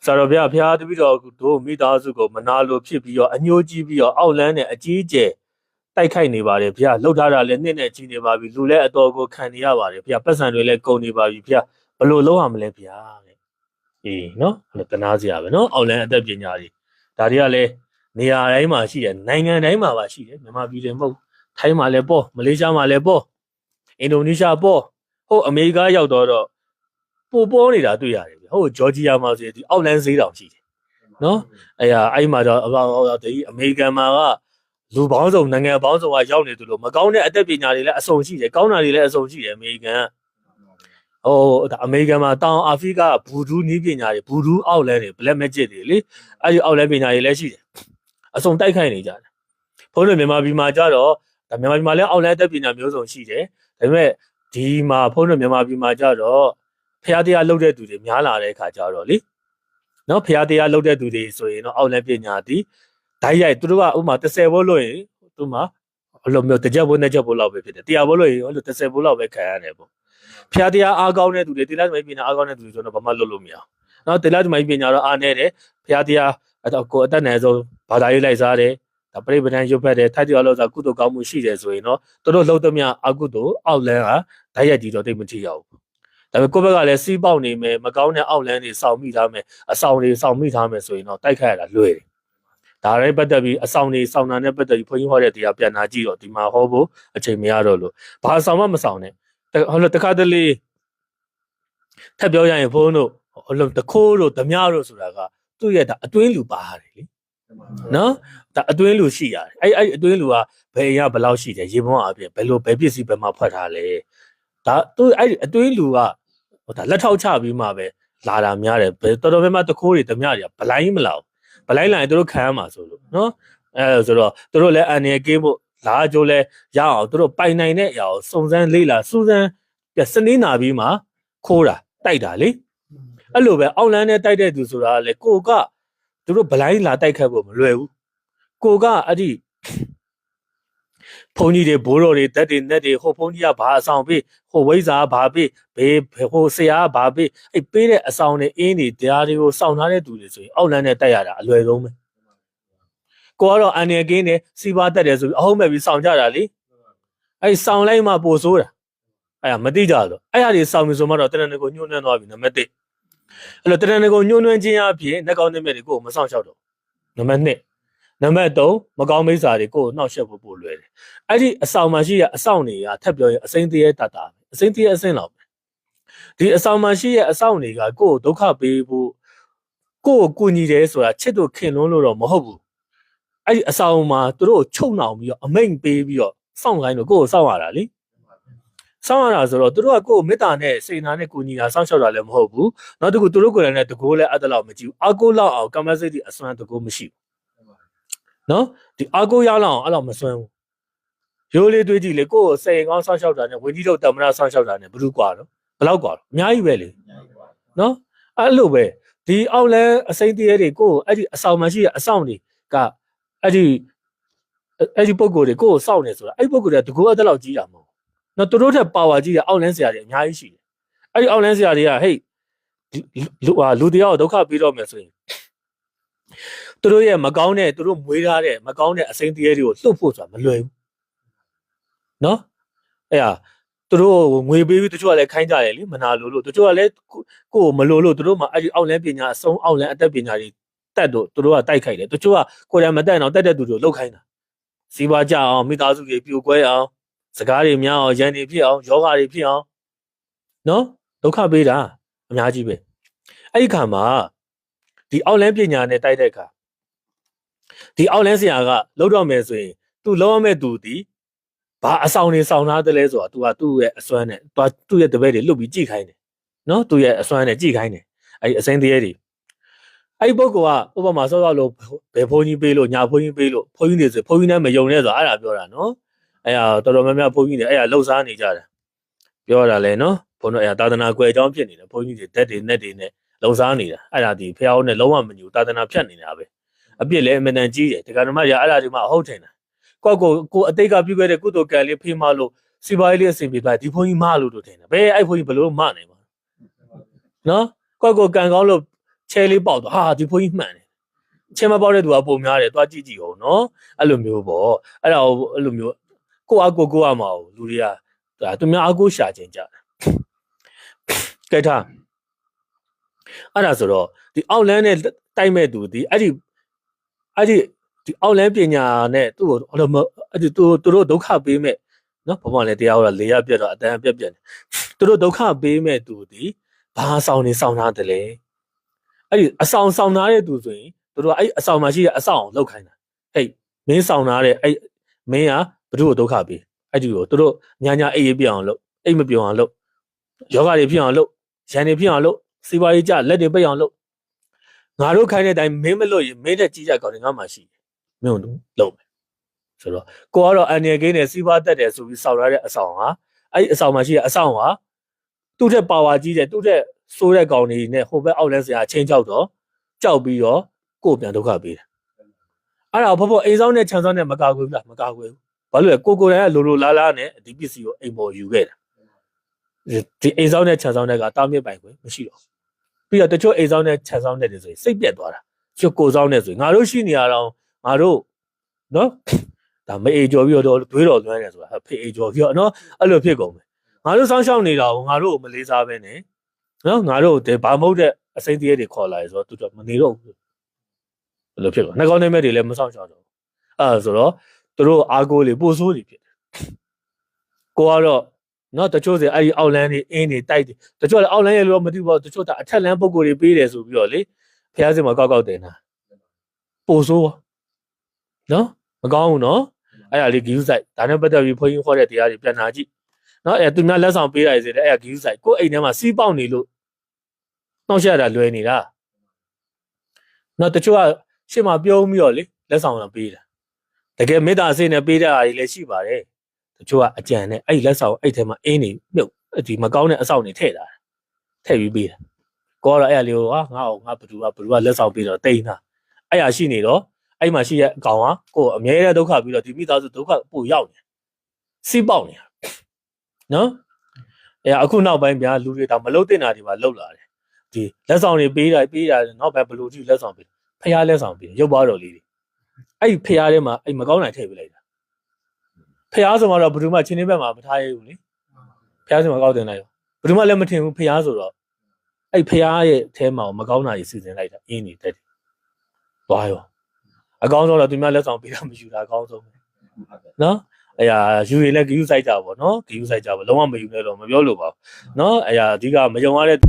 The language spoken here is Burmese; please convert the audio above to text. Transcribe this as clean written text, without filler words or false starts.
စာရောဖျားတပြီးတော့တို့မိသားစုကိုမနာလိုဖြစ်ပြီးတော့အညှိုးကြီးပြီးတော့အောက်လန်းနဲ့အကြီးကျယ်တိုက်ခိုက်နေပါတယ်ဖျားလှုပ်ထားတာလည်းနှစ်နဲ့ကြီးနေပါပြီလူလည်းအတော်ကိုခံနေရပါတယ်ဖျားပတ်စံတွေလည်းကုန်နေပါပြီဖျားဘလို့လုံးရမလဲဖျားတဲ့အေးနော်အဲ့လိုတနာစရာပဲနော်အောက်လန်းအသက်ပညာတွေဒါတွေကလည်းနေရာတိုင်းမှာရှိတယ်နိုင်ငံတိုင်းမှာပါရှိတယ်မြန်မာပြည်တွေမဟုတ်ထိုင်းမှာလည်းပေါ့မလေးရှားမှာလည်းပေါ့အင်ဒိုနီးရှားပေါ့ဟုတ်အမေရိကရောက်တော့ပို့ပေါ်နေတာတွေ့ရတယ်ဗျဟုတ်ဂျော်ဂျီယာမှာဆိုရင်ဒီအောက်လန်းဈေးတောင်ရှိတယ်နော်အဲ့မှာတော့ဒီအမေရိကန်မှာကလူပေါင်းစုံနိုင်ငံပေါင်းစုံကရောက်နေသူလို့မကောင်းတဲ့အသက်ပညာတွေလည်းအစုံရှိတယ်ကောင်းတာတွေလည်းအစုံရှိတယ်အမေရိကန်ဟိုအမေရိကန်မှာတောင်အာဖရိကဘူဒူးနီးပညာတွေဘူဒူးအောက်လန်းတွေ black magic တွေလေအဲ့ဒီအောက်လန်းပညာတွေလည်းရှိတယ်အစုံတိုက်ခိုက်နေကြတယ်ဘုန်းတော်မြန်မာပြည်မှာကြတော့မြန်မာပြည်မှာလည်းအောက်လန်းအသက်ပညာမျိုးစုံရှိတယ်ဒါပေမဲ့ဒီမှာဘုန်းတော်မြန်မာပြည်မှာကြတော့ဖျားတရားလုပ်တဲ့သူတွေများလာတဲ့အခါကြတော့လေနော်ဖျားတရားလုပ်တဲ့သူတွေဆိုရင်တော့အောက်လန်းပညာသည်ဓာတ်ရိုက်သူတို့ကဥမာ30ဘိုးလို့ရင်သူမှအလိုမျိုးတစ်ချက်ဘိုးနှစ်ချက်ဘိုးလောက်ပဲဖြစ်တယ်100ဘိုးလို့ရင်အဲ့လို30ဘိုးလောက်ပဲခံရတယ်ပေါ့ဖျားတရားအားကောင်းတဲ့သူတွေတိလသမီးပညာအားကောင်းတဲ့သူတွေဆိုတော့ဘာမှလုပ်လို့မရအောင်နော်တိလသမီးပညာတော့အားနေတယ်ဖျားတရားကိုအသက်နယ်ဆုံးဘာသာရေးလိုက်စားတယ်ဒါပြိပဒံရုပ်ဖက်တယ်ထိုက်တရားလို့ဆိုကုသိုလ်ကောင်းမှုရှိတယ်ဆိုရင်တော့သူတို့လှုပ်သမျှအကုသိုလ်အောက်လန်းကဓာတ်ရိုက်ကြီးတော့တိတ်မထီရဘူးဒါပေမဲ့ကိုယ့်ဘက်ကလည်းစီးပေါက်နေမယ်မကောင်းတဲ့အောက်လန်းတွေစောင့်မိထားမယ်အဆောင်တွေစောင့်မိထားမယ်ဆိုရင်တော့တိုက်ခိုက်ရတာလွယ်တယ်ဒါလည်းပတ်သက်ပြီးအဆောင်တွေစောင့်တာနဲ့ပတ်သက်ပြီးဘုန်းကြီးဟောတဲ့တရားပြန်လာကြည့်တော့ဒီမှာဟောဖို့အချိန်မရတော့လို့ဘာဆောင်မှမဆောင်နဲ့ဟောလို့တခါတလေထပ်ပြောရရင်ဘုန်းတို့ဟောလို့တခိုးတို့ဓမြတို့ဆိုတာကသူ့ရဲ့ဒါအတွင်းလူပါတယ်လေနော်ဒါအတွင်းလူရှိရတယ်အဲ့အတွင်းလူကဘယ်ရဘယ်လောက်ရှိတယ်ရေပုံးအပြင်ဘယ်လိုဘယ်ပစ္စည်းဘယ်မှာဖွက်ထားလဲဒါသူအဲ့အတွင်းလူကဟိုဒါလက်ထောက်ချပြီးမှပဲလာတာများတယ်တော်တော်များများတခိုးတွေဓမြတွေကဗလိုင်းမလောက်ဗလိုင်းလာရင်တို့ခံရမှာဆိုလို့နော်အဲဆိုတော့တို့လည်းအန်ရကင်းဖို့လာကြိုးလဲရအောင်တို့ပိုင်နိုင်တဲ့အရာကိုစုံစမ်းလေ့လာစူးစမ်းစနေနာပြီးမှခိုးတာတိုက်တာလေအဲ့လိုပဲအောက်လန်းနဲ့တိုက်တဲ့သူဆိုတာလေကိုကတို့ဗလိုင်းလာတိုက်ခတ်ဖို့မလွယ်ဘူးကိုကအဲ့ဒီဘုန်းကြီးတွေဘိုးတော်တွေဓာတ်တွေနဲ့တွေဟိုဘုန်းကြီးကဘာအဆောင်ပေးဟိုဝိဇ္ဇာဘာပေးဘေးဟိုဆရာဘာပေးအဲ့ပေးတဲ့အဆောင်တွေအင်းတွေတရားတွေကိုစောင့်ထားတဲ့သူတွေဆိုရင်အောက်လန်းနဲ့တိုက်ရတာအလွယ်ဆုံးပဲကိုကတော့အန်ရကင်းနဲ့စီးပွားတက်တယ်ဆိုပြီးအဟုတ်မဲ့ပြီးစောင့်ကြတာလေအဲ့စောင့်လိုက်မှပို့ဆိုးတာအဲ့မသိကြတော့အဲ့ဟာတွေစောင့်ပြီဆိုမှတော့တရဏကိုညှို့နှွမ်းသွားပြီနံပါတ်1အဲ့လိုတရဏကိုညှို့နှွမ်းခြင်းအပြင်နှက်ကောင်းတဲ့မြက်တွေကိုမဆောင်ရှောက်တော့နံပါတ်2နံပါတ်3မကောင်းမိစ္ဆာတွေကိုနှောက်ယှက်ဖို့ပို့လွယ်တယ်အဲ့ဒီအဆောင်မှာရှိရအဆောင်တွေကထပ်ပြောရင်အစိမ့်တရေတတာအစိမ့်တရေအစင်းလောက်ပဲဒီအဆောင်မှာရှိရအဆောင်တွေကကိုယ်ဒုက္ခပေးဖို့ကိုယ်ကိုညီတယ်ဆိုတာချစ်တို့ခင်လွန်းလို့တော့မဟုတ်ဘူးအဲ့ဒီအဆောင်မှာသူတို့ချုပ်နှောင်ပြီးတော့အမိန်ပေးပြီးတော့စောင့်ခိုင်းလို့ကိုယ်ကိုစောင့်ရတာလေစောင့်ရတာဆိုတော့သူတို့ကကိုယ်မေတ္တာနဲ့စေနာနဲ့ကိုညီတာစောင့်ရှောက်တာလည်းမဟုတ်ဘူးနောက်တစ်ခုသူတို့ကိုယ်လည်းတကိုးလည်းအဲ့ဒါလောက်မကြည့်ဘူးအကိုလောက်အောင်ကမ္မစိတ်ဒီအစွမ်းတကိုးမရှိဘူးနော်ဒီအကိုရလောက်အောင်အဲ့လောက်မစွမ်းဘူးရိုးလေးတွေးကြည့်လေကိုယ်စိတ်ကောင်းစောင့်ရှောက်တာနဲ့ဝင်းကြီးတို့တမနာစောင့်ရှောက်တာနဲ့ဘယ်လိုกว่าတော့ဘယ်လောက်กว่าတော့အများကြီးပဲလေနော်အဲ့လိုပဲဒီအောက်လဲအစိမ့်တရေတွေကိုယ်အဲ့ဒီအဆောင်မှရှိတဲ့အဆောင်တွေကအဲ့ဒီပုံကိုယ်တွေကိုယ်စောင့်နေဆိုတာအဲ့ဒီပုံကိုယ်တွေကတကူအဲ့လောက်ကြီးတာမဟုတ်နော်သူတို့ထက်ပါဝါကြီးတဲ့အောက်လန်းဆရာတွေအများကြီးရှိတယ်အဲ့ဒီအောက်လန်းဆရာတွေကဟေ့လူတရားကိုဒုက္ခပေးတော့မယ်ဆိုရင်သူတို့ရဲ့မကောင်းတဲ့သူတို့မွေးထားတဲ့မကောင်းတဲ့အစိမ့်တရေတွေကိုလှုပ်ဖို့ဆိုတာမလွယ်ဘူးနော်အဲ့ဟာသူတို့ငွေပေးပြီးတချို့ကလည်းခိုင်းကြတယ်လीမနာလို့တချို့ကလည်းကိုယ်မလို့သူတို့မှအဲ့ဒီအောက်လန်းပညာအဆုံးအောက်လန်းအသက်ပညာတွေတက်တော့သူတို့ကတိုက်ခိုက်တယ်တချို့ကကိုယ်တိုင်မတက်အောင်တက်တဲ့သူတို့လှုပ်ခိုင်းတာစီးပွားကြအောင်မိသားစုတွေပြိုကွဲအောင်စကားတွေများအောင်ရန်တွေဖြစ်အောင်ယောဂတွေဖြစ်အောင်နော်ဒုက္ခပေးတာအများကြီးပဲအဲ့ဒီခါမှာဒီအောက်လန်းပညာနဲ့တိုက်တဲ့အခါဒီအောက်လန်းဆရာကလှုပ်တော့မယ်ဆိုရင်သူလှုပ်ရမယ့်သူဒီဘာအဆောင်နေဆောင်ထားတယ်လဲဆိုတာ तू ကသူ့ရဲ့အစွမ်းနဲ့ तू ရဲ့တပည့်တွေလွတ်ပြီးကြည့်ခိုင်းတယ်နော်သူ့ရဲ့အစွမ်းနဲ့ကြည့်ခိုင်းတယ်အဲ့ဒီအစိမ့်တရေတွေအဲ့ဒီပုဂ္ဂိုလ်ကဥပမာဆောက်လို့ဘယ်ဘုန်းကြီးပေးလို့ညာဘုန်းကြီးပေးလို့ဘုန်းကြီးတွေဆိုဘုန်းကြီးနဲ့မယုံနဲ့ဆိုတာအဲ့ဒါပြောတာနော်အဲ့ဒါတော်တော်များများဘုန်းကြီးတွေအဲ့ဒါလှုပ်ရှားနေကြတယ်ပြောတာလဲနော်ဘုန်းတို့အဲ့ဒါသာသနာကွယ်အကြောင်းဖြစ်နေတယ်ဘုန်းကြီးတွေဓာတ်တွေနဲ့တွေနဲ့လှုပ်ရှားနေတာအဲ့ဒါဒီဖះအောင်နဲ့လုံးဝမညူသာသနာဖြတ်နေတာပဲအပြစ်လည်းအမှန်တန်ကြီးတယ်ဒီကနေ့မှရအဲ့ဒါဒီမှအဟုတ်ထင်တာကိုအတိတ်ကပြုခဲ့တဲ့ကုသိုလ်ကံလေးဖေးမလို့စီပွားရေးလေးအဆင်ပြေသွားဒီဘုန်းကြီးမလို့တို့ထင်တယ်ဘယ်အဲ့ဘုန်းကြီးဘလို့မနိုင်ပါနော်ကိုကံကောင်းလို့ ချဲလေးပေါက်တော့ဟာဒီဘုန်းကြီးမှန်တယ်ချဲမပေါက်တဲ့သူကပုံများတယ်သွားကြည့်ကြည့်အောင်နော်အဲ့လိုမျိုးပေါ့အဲ့ဒါအဲ့လိုမျိုးကိုအားကိုရမှာလူတွေကဒါသူများအကူရှာခြင်းကြတယ်ကဲထားအဲ့ဒါဆိုတော့ဒီအောက်လန်းနဲ့တိုက်မဲ့သူဒီအဲ့ဒီဒီအောက်လန်းပညာနဲ့သူ့ကိုအဲ့ဒီသူတို့ဒုက္ခပေးမဲ့နော်ဘာမှလည်းတရားဟောတာလေရပြတ်တော့အတန်ပြတ်တယ်သူတို့ဒုက္ခပေးမဲ့သူဒီဘာဆောင်နေဆောင်ထားတယ်လေအဲ့ဒီအဆောင်ထားတဲ့သူဆိုရင်သူတို့အဲ့အဆောင်မှာရှိတဲ့အဆောင်ကိုလောက်ခိုင်းတာဟဲ့မင်းဆောင်ထားတဲ့အဲ့မင်းကဘု து ကိုဒုက္ခပေးအဲ့ဒီကိုသူတို့ညာအိပ်ပြအောင်လုပ်အိပ်မပြောအောင်လုပ်ယောဂတွေဖြစ်အောင်လုပ်ရန်တွေဖြစ်အောင်လုပ်စီးပွားရေးကြလက်တွေပိတ်အောင်လုပ်ငါတို့ခိုင်းတဲ့အတိုင်းမင်းမလို့ရင်မင်းတဲ့ကြီးကြကောင်းတယ်ငါမှရှိတယ်မင်းတို့လုပ်မယ်ဆိုတော့ကိုကတော့အန်ရယ်ကိန်းနဲ့စီးပွားတက်တယ်ဆိုပြီးစောက်ရတဲ့အဆောင်ဟာအဲ့ဒီအဆောင်မှာရှိတဲ့အဆောင်ဟာသူ့ထက်ပါဝါကြီးတယ်သူ့ထက်ဆိုးတဲ့ကောင်တွေနဲ့ဟိုဘက်အောက်လန်းစရာချင်းကြောက်တော့ကြောက်ပြီးတော့ကိုယ်ပြန်ဒုက္ခပေးတယ်အဲ့ဒါဖို့အိမ်ဆောင်နဲ့ခြံဆောင်နဲ့မကာကွယ်ဘူးလားမကာကွယ်ဘူးဘာလို့လဲကိုယ်တိုင်ကလိုလားနဲ့ဒီပစ္စည်းကိုအိမ်ပေါ်ယူခဲ့တာဒီအိမ်ဆောင်နဲ့ခြံဆောင်တဲ့ကတားမြစ်ပိုင်ခွင့်မရှိတော့ပြီးတော့တချို့အိမ်ဆောင်နဲ့ခြံဆောင်တဲ့တွေဆိုရင်စိတ်ပြက်သွားတာချို့ကိုဆောင်နဲ့ဆိုရင်ငါတို့ရှိနေရတော့ငါတို့နော်ဒါမအေကျော်ပြီးတော့တွေးတော်လွမ်းနေဆိုတာဖေအေကျော်ပြီးတော့နော်အဲ့လိုဖြစ်ကုန်မယ်ငါတို့စောင်းရှောက်နေတာကိုငါတို့ကိုမလေးစားပဲနဲ့နော်ငါတို့ဘာမဟုတ်တဲ့အစိမ့်တရေတွေခေါ်လာရဆိုတော့သူတို့မနေတော့ဘူးဘယ်လိုဖြစ်လဲနှကောင်းနေမဲ့တွေလည်းမဆောင်ရှောက်တော့အဲ့ဆိုတော့သူတို့အားကိုးလေပို့ဆိုးတွေဖြစ်တယ်ကိုကတော့နော်တချို့ဆိုအဲ့ဒီအောက်လန်းတွေအင်းတွေတိုက်တယ်တချို့လည်းအောက်လန်းရဲ့လို့မသိဘူးတချို့ကအထက်လန်းပုံကိုယ်တွေပေးတယ်ဆိုပြီးတော့လေဖះစင်မှာကောက်တင်တာပို့ဆိုးနော်မကောင်းဘူးနော်အဲ့ဒါလေးဂီယူဆိုင်ဒါနဲ့ပတ်သက်ပြီးခွန်ကြီးခေါ်တဲ့တရားတွေပြန်နာကြည့်နော်အဲ့သူများလက်ဆောင်ပေးရတယ်ဆိုတဲ့အဲ့ဒါဂီယူဆိုင်ကိုယ်အိမ်ထဲမှာစီးပေါက်နေလို့နှောက်ရှက်တာလွယ်နေတာနော်တချို့ကရှေ့မှာပြုံးပြီးတော့လေလက်ဆောင်လာပေးတာတကယ်မေတ္တာစိတ်နဲ့ပေးတဲ့အားတွေလည်းရှိပါတယ်တချို့ကအကြံနဲ့အဲ့လက်ဆောင်အဲ့ထဲမှာအင်းနေမြုပ်ဒီမကောင်းတဲ့အဆောက်တွေထည့်တာထည့်ပြီးပေးတာကိုကတော့အဲ့အလေးကိုဟာငါ့ကိုငါဘသူကလက်ဆောင်ပေးတော့တိန်တာအဲ့ဟာရှိနေတော့အဲ့မှာရှိရဲ့အကောင်ကကိုအမြဲတမ်းဒုက္ခပြီးတော့ဒီမိသားစုဒုက္ခပို့ရောက်နေစီးပေါက်နေတာနော်အဲ့အခုနောက်ပိုင်းဗျာလူတွေတော့မလုတ်တင်တာတွေပါလုတ်လာတယ်ဒီလက်ဆောင်တွေပေးတာနောက်ပဲဘလူးကြီးလက်ဆောင်ပေးဖះလက်ဆောင်ပေးရုပ်ပွားတော်လေးတွေအဲ့ဖះထဲမှာအဲ့မကောင်းတာထည့်ပေးလိုက်တာဖះဆိုမှတော့ဘယ်သူမှချင်းနေဘက်မှာမထားရဘူးလေဖះဆိုမှကောက်တင်လိုက်ရောဘယ်သူမှလည်းမထင်ဘူးဖះဆိုတော့အဲ့ဖះရဲ့အဲထဲမှာမကောင်းတာကြီးစီစဉ်လိုက်တာအင်းနေတက်တယ်သွားရောအကောင်းဆုံးတော့သူများလက်ဆောင်ပေးတာမယူတာအကောင်းဆုံးနော်အဲ့ဟာယူရင်လည်းဂီယူဆိုင်ကြပါဘောနော်ဂီယူဆိုင်ကြပါလုံးဝမယူနဲ့တော့မပြောလို့ပါဘူးနော်အဲ့ဟာအဓိကမယုံရတဲ့